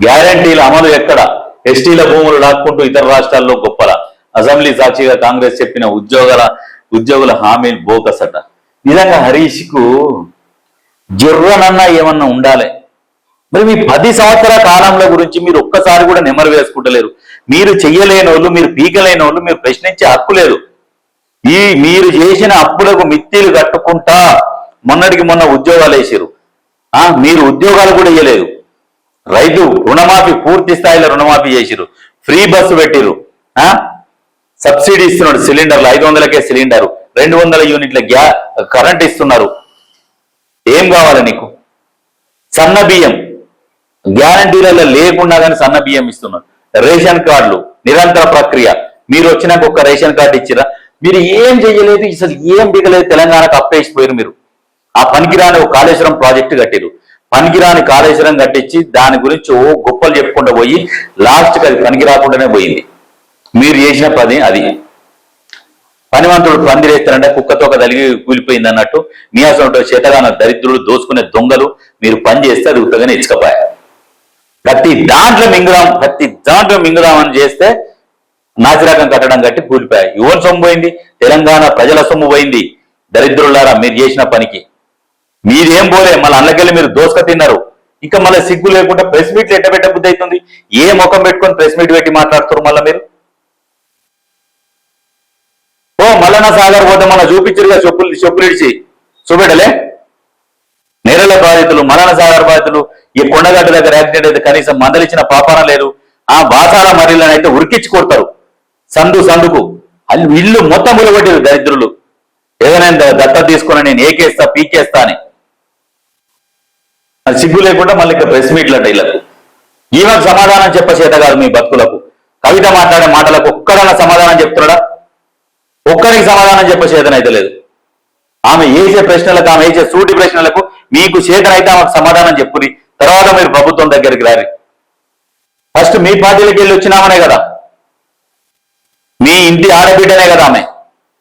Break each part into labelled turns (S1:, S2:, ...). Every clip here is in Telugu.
S1: గ్యారంటీల అమలు ఎక్కడ? ఎస్టీల భూములు లాక్కుంటూ ఇతర రాష్ట్రాల్లో గొప్పల. అసెంబ్లీ సాక్షిగా కాంగ్రెస్ చెప్పిన ఉద్యోగుల హామీలు బోకసట. నిజంగా హరీష్ కు జర్రనన్నా ఏమన్నా ఉండాలి. మరి మీ 10 సంవత్సరాల కాలంలో గురించి మీరు ఒక్కసారి కూడా నెమరు వేసుకుంటలేరు. మీరు చెయ్యలేని వాళ్ళు, మీరు పీకలేని వాళ్ళు, మీరు ప్రశ్నించే హక్కు లేదు. మీరు చేసిన అప్పులకు మిత్తిలు కట్టుకుంటా మొన్నటికి మొన్న ఉద్యోగాలు వేసారు. మీరు ఉద్యోగాలు కూడా ఇవ్వలేదు. రైతు రుణమాఫీ పూర్తి స్థాయిలో రుణమాఫీ చేసిరు. ఫ్రీ బస్సు పెట్టిరు. సబ్సిడీ ఇస్తున్నాడు. సిలిండర్లు 500కే సిలిండరు, 200 యూనిట్ల కరెంట్ ఇస్తున్నారు. ఏం కావాలి నీకు? సన్న బియ్యం గ్యారంటీలలో లేకుండా కానీ సన్న బియ్యం ఇస్తున్నారు. రేషన్ కార్డులు నిరంతర ప్రక్రియ. మీరు వచ్చినాక ఒక రేషన్ కార్డు ఇచ్చిరా? మీరు ఏం చెయ్యలేదు. అసలు ఏం దిగలేదు. తెలంగాణకు అప్పేసిపోయారు మీరు. ఆ పనికిరాని ఒక కాళేశ్వరం ప్రాజెక్టు కట్టిరు. పనికిరాని కాళేశ్వరం కట్టించి దాని గురించి గొప్పలు చెప్పుకుంటూ పోయి లాస్ట్కి అది పనికి రాకుండానే పోయింది. మీరు చేసిన పని అది. పనివంతుడు పందిరేస్తారంటే కుక్కతో ఒక తలిగి కూలిపోయింది అన్నట్టు మీ అసలు చేతగాన దరిద్రులు, దోసుకునే దొంగలు మీరు పని చేస్తే అది ఉత్తగానే ఇచ్చకపోయా. ప్రతి దాంట్లో మింగుదాం అని చేస్తే నాసిరకం కట్టడం కట్టి కూలిపోయాయి. యువన్ సొమ్ము పోయింది, తెలంగాణ ప్రజల సొమ్ము పోయింది. దరిద్రులారా మీరు చేసిన పనికి మీరేం పోలే. మళ్ళీ అందుకెళ్ళి మీరు దోసుక తిన్నారు. ఇంకా మళ్ళీ సిగ్గు లేకుండా ప్రెస్ మీట్లు ఎట్ట పెట్ట బుద్ధి అవుతుంది? ఏ ముఖం పెట్టుకొని ప్రెస్ మీట్ పెట్టి మాట్లాడుతున్నారు మళ్ళీ మీరు? మల్లన్న సాగర్ పోతే మన చూపించరుగా చెప్పులు ఇడిచి చూపెట్టలే. నేరల బాధితులు, మల్లన్న సాగర్ బాధితులు, ఈ కొండగడ్డ దగ్గర యాక్సిడెంట్ అయితే కనీసం మందలిచ్చిన పాపాన లేదు. ఆ బాసాల మర్రిలను అయితే ఉరికించి కొడతారు సందుకు. ఇల్లు మొత్తం ములగొట్టారు దరిద్రులు. ఏదైనా దత్త తీసుకుని నేను ఏకేస్తా పీకేస్తా అని. సిగ్గు లేకుండా మళ్ళీ ఇక్కడ ప్రెస్ మీట్లు అంటే ఇళ్లకు ఈమెకు సమాధానం చెప్పచేత కాదు మీ బతుకులకు. కవిత మాట్లాడే మాటలకు ఒక్కడన్నా సమాధానం చెప్తున్నాడా? ఒక్కరికి సమాధానం చెప్పచేతనైతే లేదు. ఆమె వేసే ప్రశ్నలకు, ఆమె వేసే సూటి ప్రశ్నలకు మీకు చేతనైతే ఆమెకు సమాధానం చెప్పుని. తర్వాత మీరు ప్రభుత్వం దగ్గరికి రారి. ఫస్ట్ మీ పార్టీలకి వెళ్ళి వచ్చినామనే కదా, మీ ఇంటి ఆడబిడ్డనే కదా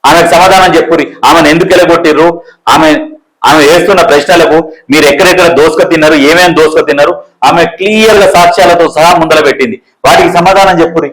S1: ఆమెకు సమాధానం చెప్పురి. ఆమెను ఎందుకు వెళ్ళగొట్టిర్రు? ఆమె వేస్తున్న ప్రశ్నలకు మీరు ఎక్కడెక్కడ దోసుక తిన్నారు, ఏమేమి దోసుక తిన్నారు ఆమె క్లియర్ గా సాక్ష్యాలతో సహా ముందర పెట్టింది. వాటికి సమాధానం చెప్పురి.